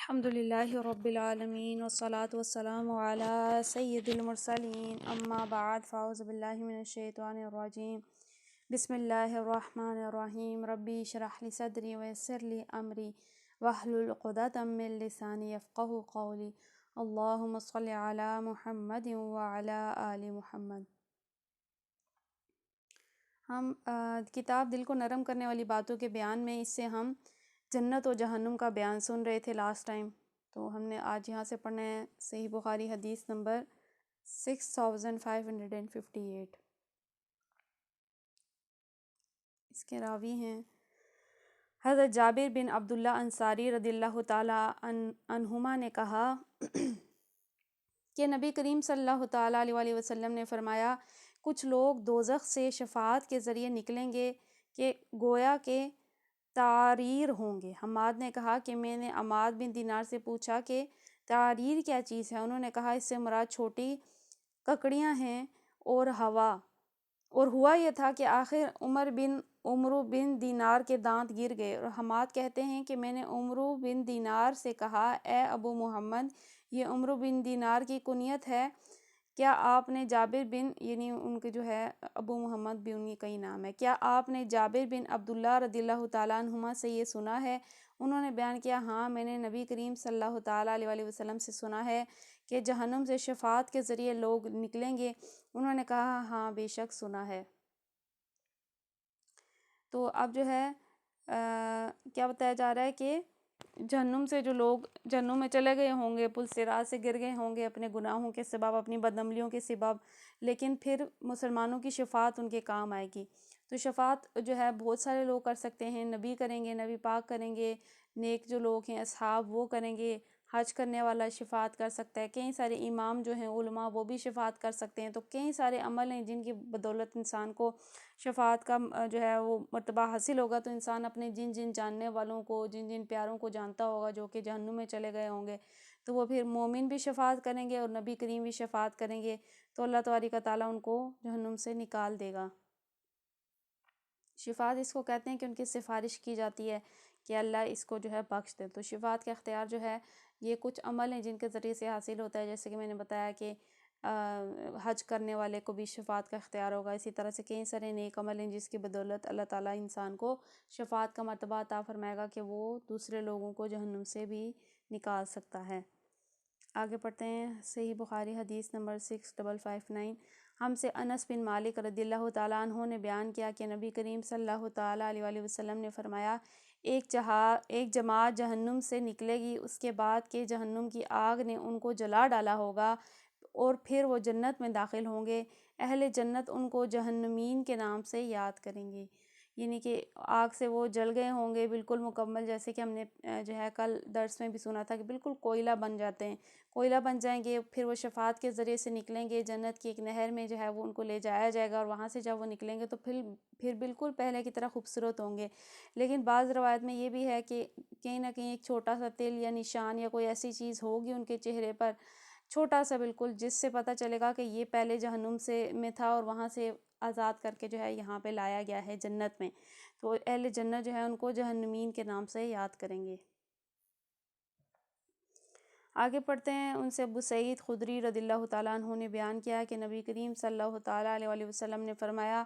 الحمد للہ رب العالمین والصلاة والسلام علی سید المرسلین اما بعد فاعوذ باللہ من الشیطان الرجیم بسم اللہ الرحمن الرحیم ربی اشرح لی صدری ویسر لی امری واحلل عقدۃ من لسانی یفقہوا قولی اللہم صل علی محمد وعلی آل محمد۔ ہم کتاب دل کو نرم کرنے والی باتوں کے بیان میں اس سے ہم جنت و جہنم کا بیان سن رہے تھے لاسٹ ٹائم، تو ہم نے آج یہاں سے پڑھنا ہے صحیح بخاری حدیث نمبر 6558۔ اس کے راوی ہیں حضرت جابر بن عبداللہ انصاری رضی اللہ تعالیٰ عنہما نے کہا کہ نبی کریم صلی اللہ تعالیٰ علیہ وسلم نے فرمایا، کچھ لوگ دوزخ سے شفاعت کے ذریعے نکلیں گے کہ گویا کہ تعریر ہوں گے۔ حماد نے کہا کہ میں نے عماد بن دینار سے پوچھا کہ تعریر کیا چیز ہے؟ انہوں نے کہا اس سے مراد چھوٹی ککڑیاں ہیں اور ہوا یہ تھا کہ آخر عمرو بن دینار کے دانت گر گئے۔ اور حماد کہتے ہیں کہ میں نے عمرو بن دینار سے کہا، اے ابو محمد، یہ عمرو بن دینار کی کنیت ہے، کیا آپ نے جابر بن، یعنی ان کے جو ہے ابو محمد بھی ان کی کئی نام ہے، کیا آپ نے جابر بن عبداللہ رضی اللہ تعالیٰ عنہما سے یہ سنا ہے؟ انہوں نے بیان کیا، ہاں میں نے نبی کریم صلی اللہ تعالیٰ علیہ وسلم سے سنا ہے کہ جہنم سے شفاعت کے ذریعے لوگ نکلیں گے۔ انہوں نے کہا ہاں بے شک سنا ہے۔ تو اب جو ہے کیا بتایا جا رہا ہے کہ جہنم سے جو لوگ جہنم میں چلے گئے ہوں گے، پل صراط سے گر گئے ہوں گے اپنے گناہوں کے سبب، اپنی بدعملیوں کے سبب، لیکن پھر مسلمانوں کی شفاعت ان کے کام آئے گی۔ تو شفاعت جو ہے بہت سارے لوگ کر سکتے ہیں، نبی کریں گے، نبی پاک کریں گے، نیک جو لوگ ہیں اصحاب وہ کریں گے، حج کرنے والا شفاعت کر سکتا ہے، کئی سارے امام جو ہیں علماء وہ بھی شفاعت کر سکتے ہیں۔ تو کئی سارے عمل ہیں جن کی بدولت انسان کو شفاعت کا جو ہے وہ مرتبہ حاصل ہوگا۔ تو انسان اپنے جن جن جاننے والوں کو، جن جن پیاروں کو جانتا ہوگا جو کہ جہنم میں چلے گئے ہوں گے، تو وہ پھر مومن بھی شفاعت کریں گے اور نبی کریم بھی شفاعت کریں گے، تو اللہ تبارک و تعالیٰ ان کو جہنم سے نکال دے گا۔ شفاعت اس کو کہتے ہیں کہ ان کی سفارش کی جاتی ہے کہ اللہ اس کو جو ہے بخش دے۔ تو شفاعت کا اختیار جو ہے یہ کچھ عمل ہیں جن کے ذریعے سے حاصل ہوتا ہے، جیسے کہ میں نے بتایا کہ حج کرنے والے کو بھی شفاعت کا اختیار ہوگا۔ اسی طرح سے کئی سارے نیک عمل ہیں جس کی بدولت اللہ تعالیٰ انسان کو شفاعت کا مرتبہ عطا فرمائے گا کہ وہ دوسرے لوگوں کو جہنم سے بھی نکال سکتا ہے۔ آگے پڑھتے ہیں صحیح بخاری حدیث نمبر 6559۔ ہم سے انس بن مالک رضی اللہ تعالیٰ عنہ نے بیان کیا کہ نبی کریم صلی اللہ تعالیٰ علیہ وسلم نے فرمایا، ایک جماعت جہنم سے نکلے گی، اس کے بعد کہ جہنم کی آگ نے ان کو جلا ڈالا ہوگا اور پھر وہ جنت میں داخل ہوں گے۔ اہل جنت ان کو جہنمین کے نام سے یاد کریں گے، یعنی کہ آگ سے وہ جل گئے ہوں گے بالکل مکمل، جیسے کہ ہم نے جو ہے کل درس میں بھی سنا تھا کہ بالکل کوئلہ بن جاتے ہیں، کوئلہ بن جائیں گے، پھر وہ شفاعت کے ذریعے سے نکلیں گے، جنت کی ایک نہر میں جو ہے وہ ان کو لے جایا جائے گا، اور وہاں سے جب وہ نکلیں گے تو پھر بالکل پہلے کی طرح خوبصورت ہوں گے۔ لیکن بعض روایت میں یہ بھی ہے کہ کہیں نہ کہیں ایک چھوٹا سا تل یا نشان یا کوئی ایسی چیز ہوگی ان کے چہرے پر، چھوٹا سا بالکل، جس سے پتہ چلے گا کہ یہ پہلے جہنم میں تھا اور وہاں سے آزاد کر کے جو ہے یہاں پہ لایا گیا ہے جنت میں۔ تو اہل جنت جو ہے ان کو جہنمین کے نام سے یاد کریں گے۔ آگے پڑھتے ہیں، ان سے ابو سعید خدری رضی اللہ تعالیٰ عنہ نے بیان کیا کہ نبی کریم صلی اللہ تعالیٰ علیہ وسلم نے فرمایا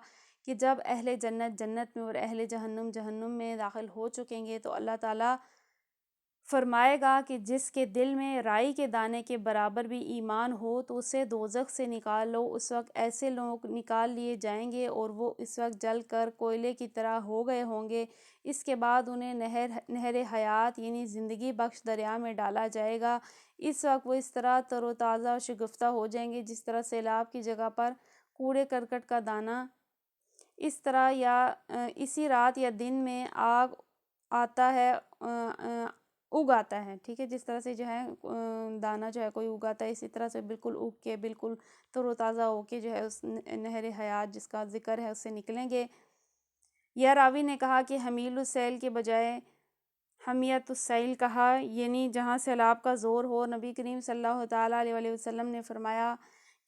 کہ جب اہل جنت جنت میں اور اہل جہنم جہنم میں داخل ہو چکیں گے تو اللہ تعالیٰ فرمائے گا کہ جس کے دل میں رائی کے دانے کے برابر بھی ایمان ہو تو اسے دوزخ سے نکال لو۔ اس وقت ایسے لوگ نکال لیے جائیں گے اور وہ اس وقت جل کر کوئلے کی طرح ہو گئے ہوں گے۔ اس کے بعد انہیں نہر حیات یعنی زندگی بخش دریا میں ڈالا جائے گا۔ اس وقت وہ اس طرح تر و تازہ و شگفتہ ہو جائیں گے جس طرح سیلاب کی جگہ پر کوڑے کرکٹ کا دانہ، اس طرح یا اسی رات یا دن میں آگ آتا ہے اگاتا ہے، ٹھیک ہے، جس طرح سے جو ہے دانہ جو ہے کوئی اگاتا ہے، اسی طرح سے بالکل اگ کے بالکل تر و تازہ ہو کے جو ہے اس نہر حیات جس کا ذکر ہے اس سے نکلیں گے۔ یا راوی نے کہا کہ حمیل السیل کے بجائے حمیت السیل کہا، یعنی جہاں سیلاب کا زور ہو۔ نبی کریم صلی اللہ تعالیٰ علیہ وسلم نے فرمایا،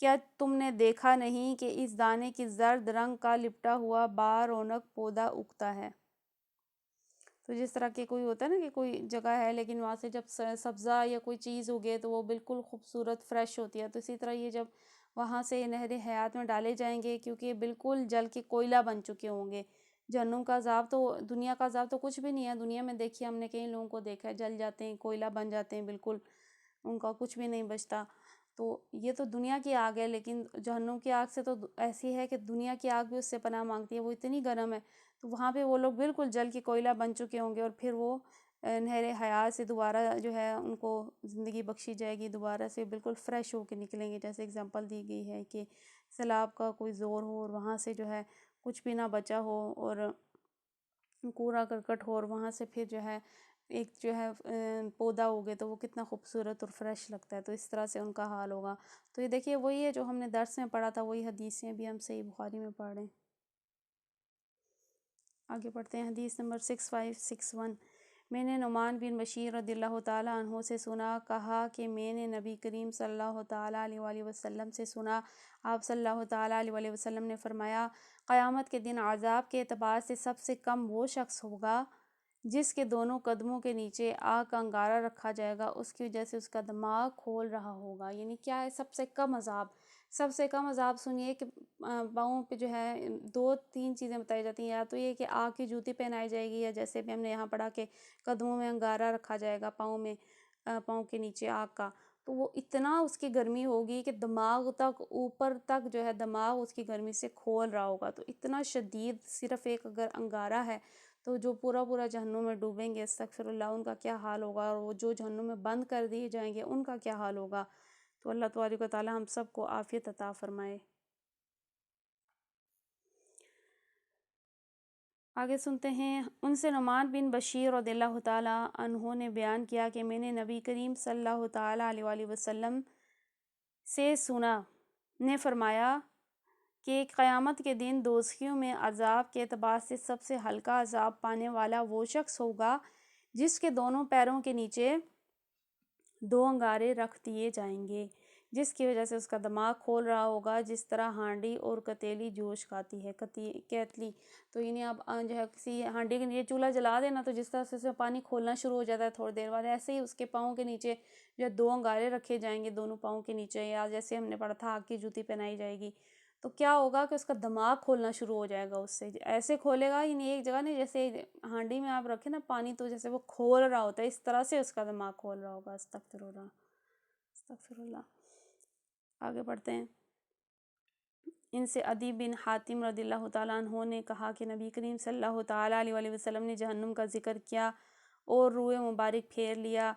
کیا تم نے دیکھا نہیں کہ اس دانے کی زرد رنگ کا لپٹا ہوا با رونق پودا اگتا ہے؟ تو جس طرح کہ کوئی ہوتا ہے نا کہ کوئی جگہ ہے لیکن وہاں سے جب سبزہ یا کوئی چیز اگے تو وہ بالکل خوبصورت فریش ہوتی ہے، تو اسی طرح یہ جب وہاں سے نہر حیات میں ڈالے جائیں گے کیونکہ یہ بالکل جل کے کوئلہ بن چکے ہوں گے۔ جہنم کا عذاب تو دنیا کا عذاب تو کچھ بھی نہیں ہے، دنیا میں دیکھیے ہم نے کئی لوگوں کو دیکھا ہے جل جاتے ہیں، کوئلہ بن جاتے ہیں، بالکل ان کا کچھ بھی نہیں بچتا۔ تو یہ تو دنیا کی آگ ہے، لیکن جہنم کی آگ سے تو ایسی ہے کہ دنیا کی آگ بھی اس سے پناہ مانگتی ہے، وہ اتنی گرم ہے، تو وہاں پہ وہ لوگ بالکل جل کے کوئلہ بن چکے ہوں گے، اور پھر وہ نہر حیات سے دوبارہ جو ہے ان کو زندگی بخشی جائے گی، دوبارہ سے بالکل فریش ہو کے نکلیں گے، جیسے اگزامپل دی گئی ہے کہ سیلاب کا کوئی زور ہو اور وہاں سے جو ہے کچھ بھی نہ بچا ہو اور کوڑا کرکٹ ہو، اور وہاں سے پھر جو ہے ایک جو ہے پودا اگے تو وہ کتنا خوبصورت اور فریش لگتا ہے، تو اس طرح سے ان کا حال ہوگا۔ تو یہ دیکھیے وہی ہے جو ہم نے درس میں پڑھا تھا، وہی حدیثیں بھی ہم صحیح بخاری میں پڑھ رہے ہیں۔ آگے پڑھتے ہیں، حدیث نمبر 6561۔ میں نے نعمان بن بشیر رضی اللہ تعالیٰ عنہ سے سنا، کہا کہ میں نے نبی کریم صلی اللہ تعالیٰ علیہ وآلہ وسلم سے سنا، آپ صلی اللہ تعالیٰ علیہ وآلہ وسلم نے فرمایا، قیامت کے دن عذاب کے اعتبار سے سب سے کم وہ شخص ہوگا جس کے دونوں قدموں کے نیچے آگ کا انگارہ رکھا جائے گا، اس کی وجہ سے اس کا دماغ کھول رہا ہوگا۔ یعنی کیا ہے سب سے کم عذاب؟ سب سے کم عذاب سنیے کہ پاؤں پہ جو ہے 2-3 چیزیں بتائی جاتی ہیں، یا تو یہ کہ آگ کی جوتی پہنائی جائے گی، یا جیسے بھی ہم نے یہاں پڑھا کہ قدموں میں انگارہ رکھا جائے گا، پاؤں میں پاؤں کے نیچے آگ کا، تو وہ اتنا اس کی گرمی ہوگی کہ دماغ تک اوپر تک جو ہے دماغ اس کی گرمی سے کھول رہا ہوگا، تو اتنا شدید صرف ایک اگر انگارہ ہے تو جو پورا پورا جہنم میں ڈوبیں گے، استغفر اللہ، ان کا کیا حال ہوگا، اور وہ جو جہنم میں بند کر دیے جائیں گے ان کا کیا حال ہوگا۔ تو اللہ تبارک و تعالی ہم سب کو عافیت عطا فرمائے۔ آگے سنتے ہیں، ان سے نعمان بن بشیر رضی اللہ تعالیٰ عنہ نے بیان کیا کہ میں نے نبی کریم صلی اللہ تعالیٰ علیہ وآلہ وسلم سے سنا، نے فرمایا کہ قیامت کے دن دوزخیوں میں عذاب کے اعتبار سے سب سے ہلکا عذاب پانے والا وہ شخص ہوگا جس کے دونوں پیروں کے نیچے 2 انگارے رکھ دیے جائیں گے، جس کی وجہ سے اس کا دماغ کھول رہا ہوگا، جس طرح ہانڈی اور کتیلی جوش کھاتی ہے، کیتلی۔ تو یعنی آپ جو ہے کسی ہانڈی کے نیچے چولہا جلا دینا تو جس طرح سے اس میں پانی کھولنا شروع ہو جاتا ہے تھوڑی دیر بعد، ایسے ہی اس کے پاؤں کے نیچے جو 2 انگارے رکھے جائیں گے دونوں پاؤں کے نیچے، یا جیسے ہم نے پڑھا تھا آگ کی جوتی پہنائی جائے گی، تو کیا ہوگا کہ اس کا دماغ کھولنا شروع ہو جائے گا، اس سے ایسے کھولے گا، یعنی ایک جگہ نہیں، جیسے ہانڈی میں آپ رکھیں نا پانی تو جیسے وہ کھول رہا ہوتا ہے، اس طرح سے اس کا دماغ کھول رہا ہوگا۔ استغفر اللہ، استغفر اللہ۔ آگے بڑھتے ہیں، ان سے عدی بن حاتم رضی اللہ تعالیٰ عنہ نے کہا کہ نبی کریم صلی اللہ تعالیٰ علیہ وآلہ وسلم نے جہنم کا ذکر کیا اور روئے مبارک پھیر لیا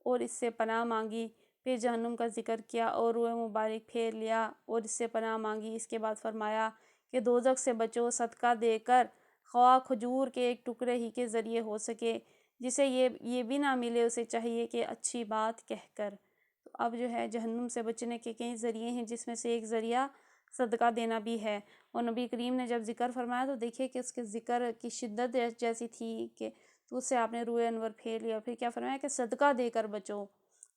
اور اس سے پناہ مانگی، پھر جہنم کا ذکر کیا اور روئے مبارک پھیر لیا اور اس سے پناہ مانگی، اس کے بعد فرمایا کہ دوزخ سے بچو صدقہ دے کر، خواہ کھجور کے ایک ٹکڑے ہی کے ذریعے ہو سکے، جسے یہ بھی نہ ملے اسے چاہیے کہ اچھی بات کہہ کر۔ تو اب جو ہے جہنم سے بچنے کے کئی ذریعے ہیں، جس میں سے ایک ذریعہ صدقہ دینا بھی ہے، اور نبی کریم نے جب ذکر فرمایا تو دیکھیے کہ اس کے ذکر کی شدت جیسی تھی کہ تو اس سے آپ نے روئے انور پھیر لیا، پھر کیا فرمایا کہ صدقہ دے کر بچو،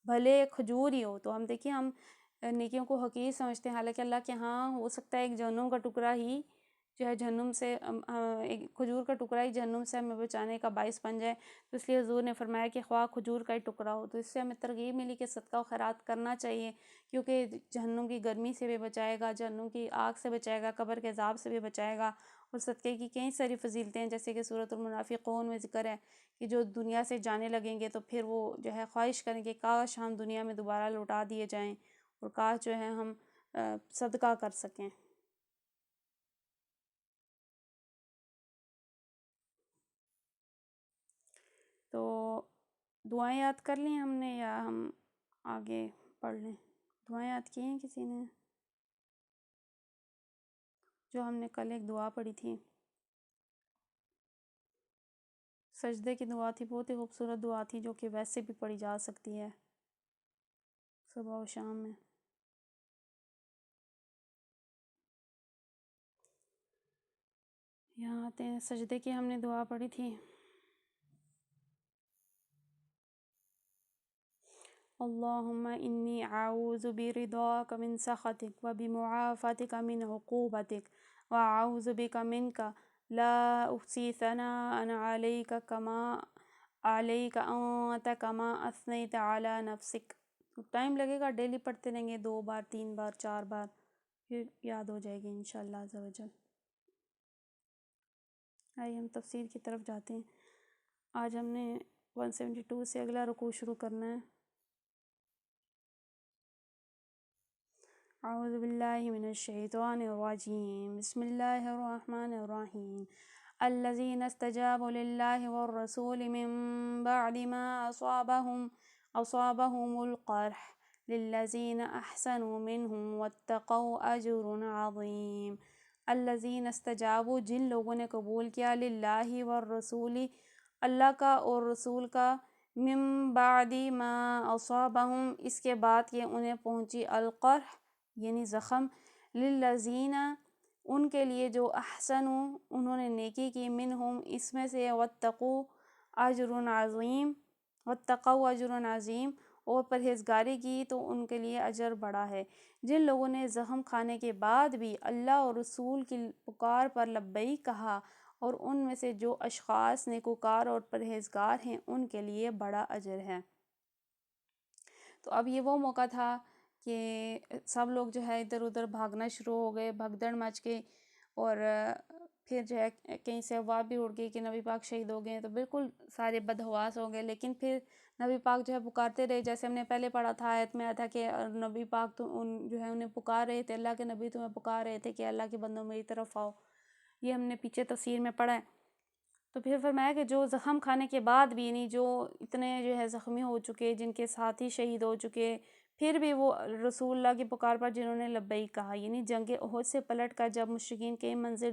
بھلے کھجور ہی ہو۔ تو ہم دیکھیں ہم نیکیوں کو حقیر سمجھتے ہیں، حالانکہ اللہ کے ہاں ہو سکتا ہے ایک جہنم کا ٹکڑا ہی جو ہے جہنم سے، ایک کھجور کا ٹکڑا ہی جہنم سے ہمیں بچانے کا باعث بن جائے، تو اس لیے حضور نے فرمایا کہ خواہ کھجور کا ہی ٹکڑا ہو۔ تو اس سے ہمیں ترغیب ملی کہ صدقہ و خیرات کرنا چاہیے، کیونکہ جہنم کی گرمی سے بھی بچائے گا، جہنم کی آگ سے بچائے گا، قبر کے عذاب سے بھی بچائے گا، اور صدقے کی کئی ساری فضیلتیں ہیں، جیسے کہ سورۃ المنافقون میں ذکر ہے کہ جو دنیا سے جانے لگیں گے تو پھر وہ جو ہے خواہش کریں کہ کاش ہم دنیا میں دوبارہ لوٹا دیے جائیں اور کاش جو ہے ہم صدقہ کر سکیں۔ تو دعائیں یاد کر لیں ہم نے، یا ہم آگے پڑھ لیں؟ دعائیں یاد کی ہیں کسی نے؟ جو ہم نے کل ایک دعا پڑھی تھی، سجدے کی دعا تھی، بہت ہی خوبصورت دعا تھی، جو کہ ویسے بھی پڑھی جا سکتی ہے صبح و شام میں۔ یہاں آتے ہیں، سجدے کی ہم نے دعا پڑھی تھی، اللہم انی اعوذ برضاک من سخطک وبمعافاتک من عقوبتک واعوذ بک منک لا احصی ثناء علیک کما علیک انت کما اثنیت علی نفسک. ٹائم لگے گا، ڈیلی پڑھتے رہیں گے، 2 بار 3 بار 4 بار، پھر یاد ہو جائے گی انشاءاللہ عز و جل. آئیے ہم تفسیر کی طرف جاتے ہیں. آج ہم نے 172 سے اگلا رکوع شروع کرنا ہے. اعوذ باللہ من الشیطان الرجیم، بسم اللہ الرحمن الرحیم. الذین استجابوا للہ والرسول من بعد ما اصابهم القرح للذین احسنوا منہم واتقوا اجر عظیم. الذین استجابوا، جن لوگوں نے قبول کیا، للہ والرسول، اللہ کا اور رسول کا، من بعد ما اصابهم، اس کے بعد کہ انہیں پہنچی، القرح یعنی زخم، للذین، ان کے لیے جو احسنوا، انہوں نے نیکی کی، منہم، اس میں سے، واتقوا اجر عظیم، واتقوا اجر عظیم، اور پرہیزگاری کی تو ان کے لیے اجر بڑا ہے. جن لوگوں نے زخم کھانے کے بعد بھی اللہ اور رسول کی پکار پر لبیک کہا، اور ان میں سے جو اشخاص نیکوکار اور پرہیزگار ہیں، ان کے لیے بڑا اجر ہے. تو اب یہ وہ موقع تھا کہ سب لوگ جو ہے ادھر ادھر بھاگنا شروع ہو گئے، بھگدڑ مچ گئی، اور پھر جو ہے کہیں سے افواہ بھی اڑ گئی کہ نبی پاک شہید ہو گئے ہیں، تو بالکل سارے بدحواس ہو گئے. لیکن پھر نبی پاک جو ہے پکارتے رہے، جیسے ہم نے پہلے پڑھا تھا، آیت میں آیا تھا کہ نبی پاک تو جو ہے انہیں پکار رہے تھے، اللہ کے نبی تمہیں پکار رہے تھے کہ اللہ کے بندوں میری طرف آؤ. یہ ہم نے پیچھے تفسیر میں پڑھا ہے. تو پھر فرمایا کہ جو زخم کھانے کے بعد بھی، یعنی جو اتنے جو ہے زخمی ہو چکے، جن کے ساتھی شہید ہو چکے، پھر بھی وہ رسول اللہ کی پکار پر جنہوں نے لبیک کہا، یعنی جنگ احد سے پلٹ کر جب مشرکین کئی منزل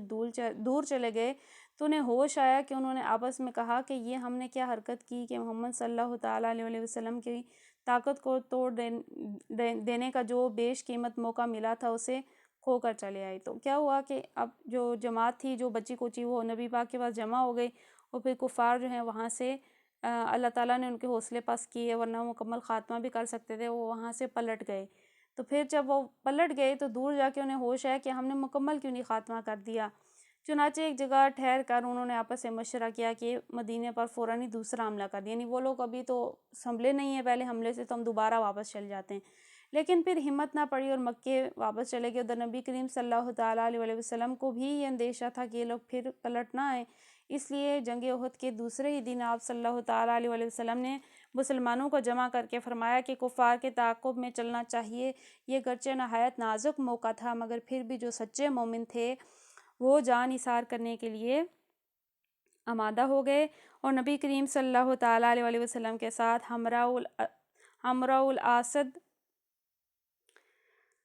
دور چلے گئے، تو انہیں ہوش آیا کہ انہوں نے آپس میں کہا کہ یہ ہم نے کیا حرکت کی کہ محمد صلی اللہ تعالیٰ علیہ وسلم کی طاقت کو توڑ دینے کا جو بیش قیمت موقع ملا تھا، اسے کھو کر چلے آئے. تو کیا ہوا کہ اب جو جماعت تھی، جو بچی کوچی، وہ نبی پاک کے پاس جمع ہو گئی، اور پھر کفار جو ہیں وہاں سے اللہ تعالیٰ نے ان کے حوصلے پست کیے، ورنہ مکمل خاتمہ بھی کر سکتے تھے، وہ وہاں سے پلٹ گئے. تو پھر جب وہ پلٹ گئے تو دور جا کے انہیں ہوش ہے کہ ہم نے مکمل کیوں نہیں خاتمہ کر دیا. چنانچہ ایک جگہ ٹھہر کر انہوں نے آپس سے مشورہ کیا کہ مدینے پر فوراً ہی دوسرا حملہ کر دیا، یعنی وہ لوگ ابھی تو سنبھلے نہیں ہیں پہلے حملے سے، تو ہم دوبارہ واپس چل جاتے ہیں. لیکن پھر ہمت نہ پڑی اور مکے واپس چلے گئے. ادھر نبی کریم صلی اللہ تعالیٰ علیہ وسلم کو بھی یہ اندیشہ تھا کہ یہ لوگ پھر پلٹ نہ آئیں، اس لیے جنگ احد کے دوسرے ہی دن آپ صلی اللہ تعالیٰ علیہ وسلم نے مسلمانوں کو جمع کر کے فرمایا کہ کفار کے تعاقب میں چلنا چاہیے. یہ گرچہ نہایت نازک موقع تھا، مگر پھر بھی جو سچے مومن تھے وہ جان اثار کرنے کے لیے آمادہ ہو گئے، اور نبی کریم صلی اللہ تعالیٰ علیہ وسلم کے ساتھ حمراء الاسد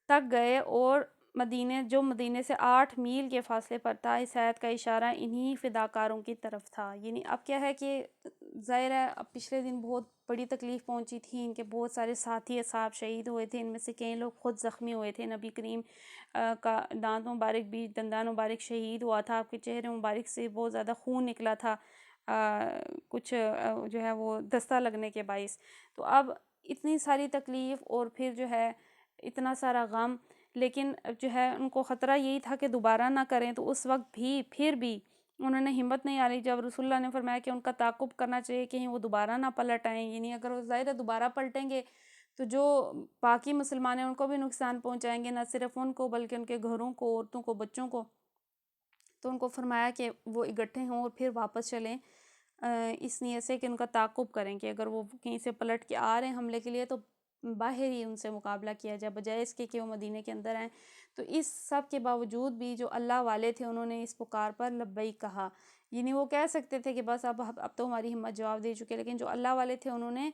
تک گئے، اور مدینے سے 8 میل کے فاصلے پر تھا. اس آیت کا اشارہ انہی فداکاروں کی طرف تھا. یعنی اب کیا ہے کہ ظاہر ہے اب پچھلے دن بہت بڑی تکلیف پہنچی تھی، ان کے بہت سارے ساتھی اصحاب شہید ہوئے تھے، ان میں سے کئی لوگ خود زخمی ہوئے تھے. نبی کریم کا دانت مبارک بھی، دندان مبارک شہید ہوا تھا، آپ کے چہرے مبارک سے بہت زیادہ خون نکلا تھا، کچھ جو ہے وہ دستہ لگنے کے باعث. تو اب اتنی ساری تکلیف اور پھر جو ہے اتنا سارا غم، لیکن جو ہے ان کو خطرہ یہی تھا کہ دوبارہ نہ کریں. تو اس وقت بھی پھر بھی انہوں نے ہمت نہیں ہاری. جب رسول اللہ نے فرمایا کہ ان کا تعاقب کرنا چاہیے کہیں وہ دوبارہ نہ پلٹ آئیں، یعنی اگر وہ ظاہر ہے دوبارہ پلٹیں گے تو جو باقی مسلمان ہیں ان کو بھی نقصان پہنچائیں گے، نہ صرف ان کو بلکہ ان کے گھروں کو، عورتوں کو، بچوں کو. تو ان کو فرمایا کہ وہ اکٹھے ہوں اور پھر واپس چلیں، اس نیت سے کہ ان کا تعاقب کریں کہ اگر وہ کہیں سے پلٹ کے آ رہے ہیں حملے کے لیے تو باہر ہی ان سے مقابلہ کیا جائے، بجائے اس کے کہ وہ مدینے کے اندر آئیں. تو اس سب کے باوجود بھی جو اللہ والے تھے انہوں نے اس پکار پر لبیک کہا. یعنی وہ کہہ سکتے تھے کہ بس اب تو ہماری ہمت جواب دے چکے، لیکن جو اللہ والے تھے انہوں نے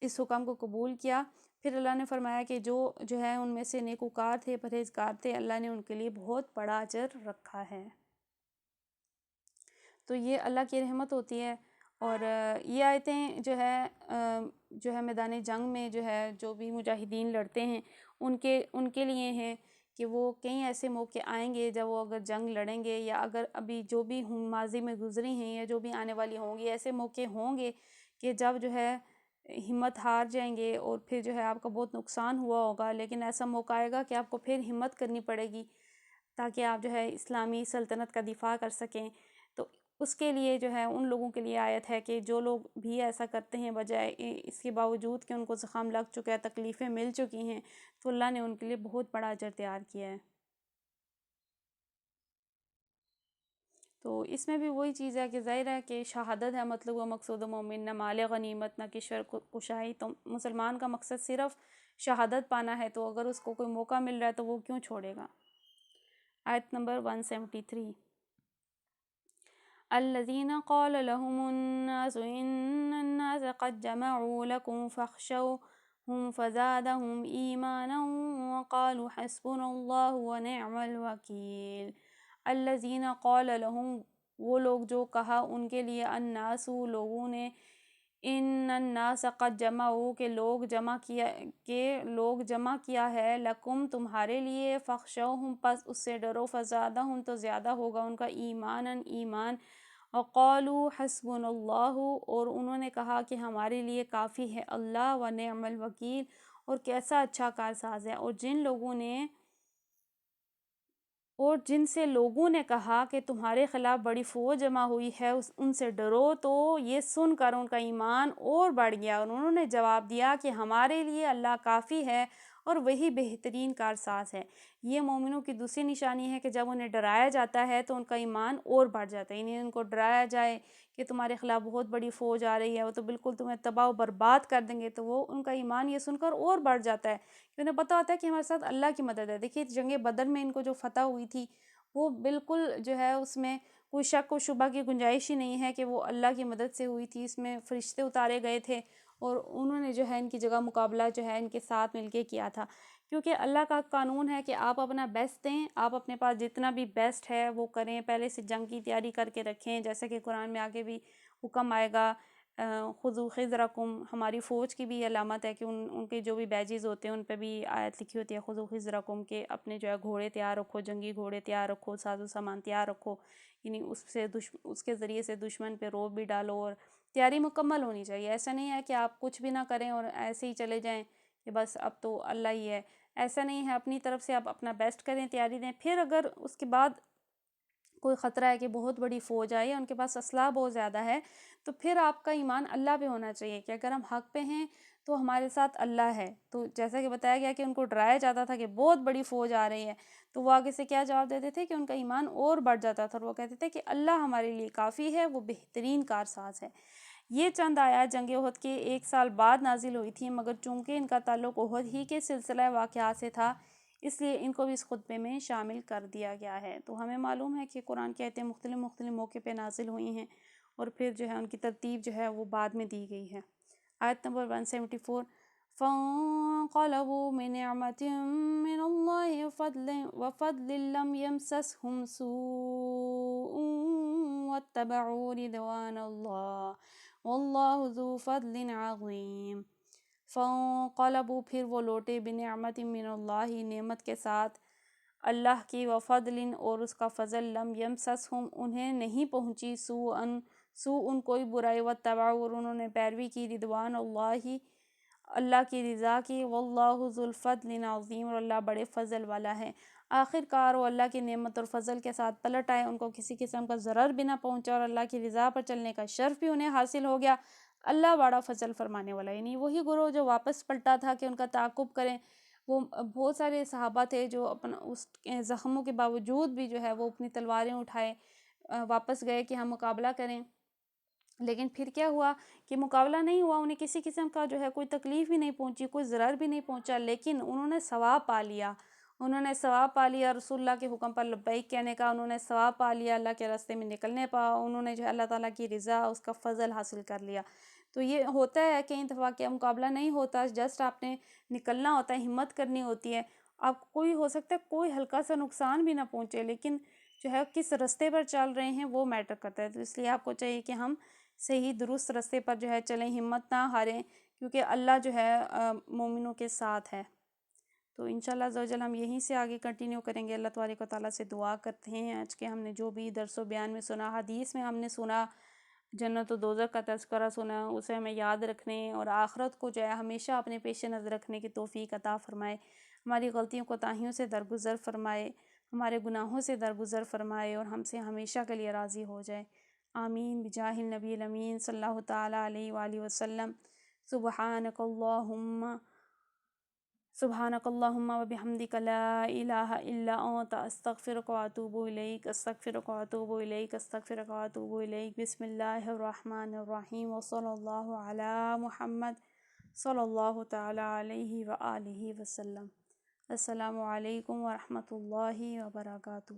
اس حکم کو قبول کیا. پھر اللہ نے فرمایا کہ جو ہے ان میں سے نیکوکار تھے، پرہیزگار تھے، اللہ نے ان کے لیے بہت بڑا اجر رکھا ہے. تو یہ اللہ کی رحمت ہوتی ہے. اور یہ آیتیں جو ہے میدان جنگ میں جو بھی مجاہدین لڑتے ہیں ان کے لیے ہیں کہ وہ کئی ایسے موقع آئیں گے جب وہ اگر جنگ لڑیں گے، یا اگر ابھی جو بھی ماضی میں گزری ہیں یا جو بھی آنے والی ہوں گی، ایسے موقع ہوں گے کہ جب جو ہے ہمت ہار جائیں گے اور پھر جو ہے آپ کا بہت نقصان ہوا ہوگا. لیکن ایسا موقع آئے گا کہ آپ کو پھر ہمت کرنی پڑے گی تاکہ آپ جو ہے اسلامی سلطنت کا دفاع کر سکیں. تو اس کے لیے جو ہے ان لوگوں کے لیے آیت ہے کہ جو لوگ بھی ایسا کرتے ہیں بجائے اس کے باوجود کہ ان کو زخم لگ چکا ہے، تکلیفیں مل چکی ہیں، تو اللہ نے ان کے لیے بہت بڑا اجر تیار کیا ہے۔ تو اس میں بھی وہی چیز ہے کہ ظاہر ہے کہ شہادت ہے مطلب و مقصود مومن، نہ مال غنیمت نہ کشور کشائی، تو مسلمان کا مقصد صرف شہادت پانا ہے، تو اگر اس کو کوئی موقع مل رہا ہے تو وہ کیوں چھوڑے گا۔ آیت نمبر 173، الذين قال لهم الناس إن الناس قد جمعوا لكم فاخشوهم فزادهم إيمانا وقالوا حسبنا الله ونعم الوكيل۔ الذين قال لهم، وہ لوگ جو کہا ان کے لیے، الناس لوگوں نے، ان الناس قد جمعوا کہ لوگ جمع کیا ہے، لکم تمہارے لیے، فخشوہم پس اس سے ڈرو، فزادہم تو زیادہ ہوگا ان کا ایماناً ایمان، وقالوا حسبنا اللہ اور انہوں نے کہا کہ ہمارے لیے کافی ہے اللہ، ونعم الوکیل اور کیسا اچھا کارساز ہے۔ اور جن سے لوگوں نے کہا کہ تمہارے خلاف بڑی فوج جمع ہوئی ہے، ان سے ڈرو، تو یہ سن کر ان کا ایمان اور بڑھ گیا، اور انہوں نے جواب دیا کہ ہمارے لیے اللہ کافی ہے اور وہی بہترین کارساز ہے۔ یہ مومنوں کی دوسری نشانی ہے کہ جب انہیں ڈرایا جاتا ہے تو ان کا ایمان اور بڑھ جاتا ہے، یعنی ان کو ڈرایا جائے کہ تمہارے خلاف بہت بڑی فوج آ رہی ہے، وہ تو بالکل تمہیں تباہ و برباد کر دیں گے، تو وہ ان کا ایمان یہ سن کر اور بڑھ جاتا ہے، کہ انہیں پتہ ہوتا ہے کہ ہمارے ساتھ اللہ کی مدد ہے۔ دیکھیے جنگ بدر میں ان کو جو فتح ہوئی تھی، وہ بالکل جو ہے اس میں کوئی شک و شبہ کی گنجائش ہی نہیں ہے کہ وہ اللہ کی مدد سے ہوئی تھی۔ اس میں فرشتے اتارے گئے تھے اور انہوں نے جو ہے ان کی جگہ مقابلہ جو ہے ان کے ساتھ مل کے کیا تھا، کیونکہ اللہ کا قانون ہے کہ آپ اپنا بیسٹ دیں، آپ اپنے پاس جتنا بھی بیسٹ ہے وہ کریں، پہلے سے جنگ کی تیاری کر کے رکھیں، جیسے کہ قرآن میں آگے بھی حکم آئے گا، خذوا حذرکم، ہماری فوج کی بھی علامت ہے کہ ان کے جو بھی بیجز ہوتے ہیں ان پہ بھی آیت لکھی ہوتی ہے خذوا حذرکم، کہ اپنے جو ہے گھوڑے تیار رکھو، جنگی گھوڑے تیار رکھو، ساز و سامان تیار رکھو، یعنی اس کے ذریعے سے دشمن پہ روب بھی ڈالو، اور تیاری مکمل ہونی چاہیے۔ ایسا نہیں ہے کہ آپ کچھ بھی نہ کریں اور ایسے ہی چلے جائیں کہ بس اب تو اللہ ہی ہے، ایسا نہیں ہے، اپنی طرف سے آپ اپنا بیسٹ کریں، تیاری دیں، پھر اگر اس کے بعد کوئی خطرہ ہے کہ بہت بڑی فوج آئی ہے، ان کے پاس اسلحہ بہت زیادہ ہے، تو پھر آپ کا ایمان اللہ پہ ہونا چاہیے کہ اگر ہم حق پہ ہیں تو ہمارے ساتھ اللہ ہے۔ تو جیسا کہ بتایا گیا کہ ان کو ڈرایا جاتا تھا کہ بہت بڑی فوج آ رہی ہے، تو وہ آگے سے کیا جواب دیتے تھے کہ ان کا ایمان اور بڑھ جاتا تھا، اور وہ کہتے تھے کہ اللہ ہمارے لیے کافی ہے، وہ بہترین کارساز ہے۔ یہ چند آیات جنگ احد کے 1 سال بعد نازل ہوئی تھی، مگر چونکہ ان کا تعلق احد ہی کے سلسلہ واقعات سے تھا، اس لیے ان کو بھی اس خطبے میں شامل کر دیا گیا ہے۔ تو ہمیں معلوم ہے کہ قرآن کی آیتیں مختلف موقع پہ نازل ہوئی ہیں، اور پھر جو ہے ان کی ترتیب جو ہے وہ بعد میں دی گئی ہے۔ آیت نمبر 174، فَانقَلَبُوا بِنِعْمَةٍ مِّنَ اللَّهِ وَفَضْلٍ لَّمْ يَمْسَسْهُمْ سُوءٌ وَاتَّبَعُوا رِضْوَانَ اللَّهِ وَاللَّهُ ذُو فَضْلٍ عَظِيمٍ۔ فَانقَلَبُوا پھر وہ لوٹے، بِنِعْمَةٍ مِّنَ اللَّهِ نعمت کے ساتھ اللہ کی، وفضل اور اس کا فضل، لم یمسسہم انہیں نہیں پہنچی، سوء کوئی برائی، واتبعوا اور انہوں نے پیروی کی، رضوان اللہ اللہ کی رضا کی، واللہ ذو الفضل العظیم اور اللہ بڑے فضل والا ہے۔ آخر کار وہ اللہ کی نعمت اور فضل کے ساتھ پلٹ آئے، ان کو کسی قسم کا ضرر بھی نہ پہنچا، اور اللہ کی رضا پر چلنے کا شرف بھی انہیں حاصل ہو گیا۔ اللہ بڑا فضل فرمانے والا، یعنی وہی گروہ جو واپس پلٹا تھا کہ ان کا تعاقب کریں، وہ بہت سارے صحابہ تھے جو اپنا اس زخموں کے باوجود بھی جو ہے وہ اپنی تلواریں اٹھائے واپس گئے کہ ہم مقابلہ کریں، لیکن پھر کیا ہوا کہ مقابلہ نہیں ہوا، انہیں کسی قسم کا جو ہے کوئی تکلیف بھی نہیں پہنچی، کوئی ضرر بھی نہیں پہنچا، لیکن انہوں نے ثواب پا لیا، رسول اللہ کے حکم پر لبیک کہنے کا، انہوں نے ثواب پا لیا، اللہ کے راستے میں نکلنے پا، انہوں نے جو ہے اللہ تعالیٰ کی رضا، اس کا فضل حاصل کر لیا۔ تو یہ ہوتا ہے کئی دفعہ کہ مقابلہ نہیں ہوتا، جسٹ آپ نے نکلنا ہوتا ہے، ہمت کرنی ہوتی ہے، آپ کوئی ہو سکتا ہے کوئی ہلکا سا نقصان بھی نہ پہنچے، لیکن جو ہے کس راستے پر چل رہے ہیں وہ میٹر کرتا ہے۔ تو اس لیے آپ کو چاہیے کہ ہم صحیح درست راستے پر جو ہے چلیں، ہمت نہ ہاریں، کیونکہ اللہ جو ہے مومنوں کے ساتھ ہے۔ تو انشاءاللہ عز و جل ہم یہیں سے آگے کنٹینیو کریں گے۔ اللہ تبارک و تعالیٰ سے دعا کرتے ہیں آج کے ہم نے جو بھی درس و بیان میں سنا، حدیث میں ہم نے سنا، جنت و دوزخ کا تذکرہ سنا، اسے ہمیں یاد رکھنے اور آخرت کو جو ہے ہمیشہ اپنے پیش نظر رکھنے کی توفیق عطا فرمائے، ہماری غلطیوں کوتاہیوں سے درگزر فرمائے، ہمارے گناہوں سے درگزر فرمائے، اور ہم سے ہمیشہ کے لیے راضی ہو جائے۔ آمین بجاہ النبی الامین صلی اللہ تعالیٰ علیہ وآلہ وسلم۔ سبحانک اللہم سبحانک اللہم وبحمدک لا الہ الا انت استغفرک واتوب الیک استغفرک واتوب الیک استغفرک واتوب الیک۔ بسم اللہ الرحمن الرحیم وصلی اللہ علی محمد صلی اللہ تعالیٰ علیہ وآلہ وسلم۔ السلام علیکم ورحمۃ اللہ وبرکاتہ۔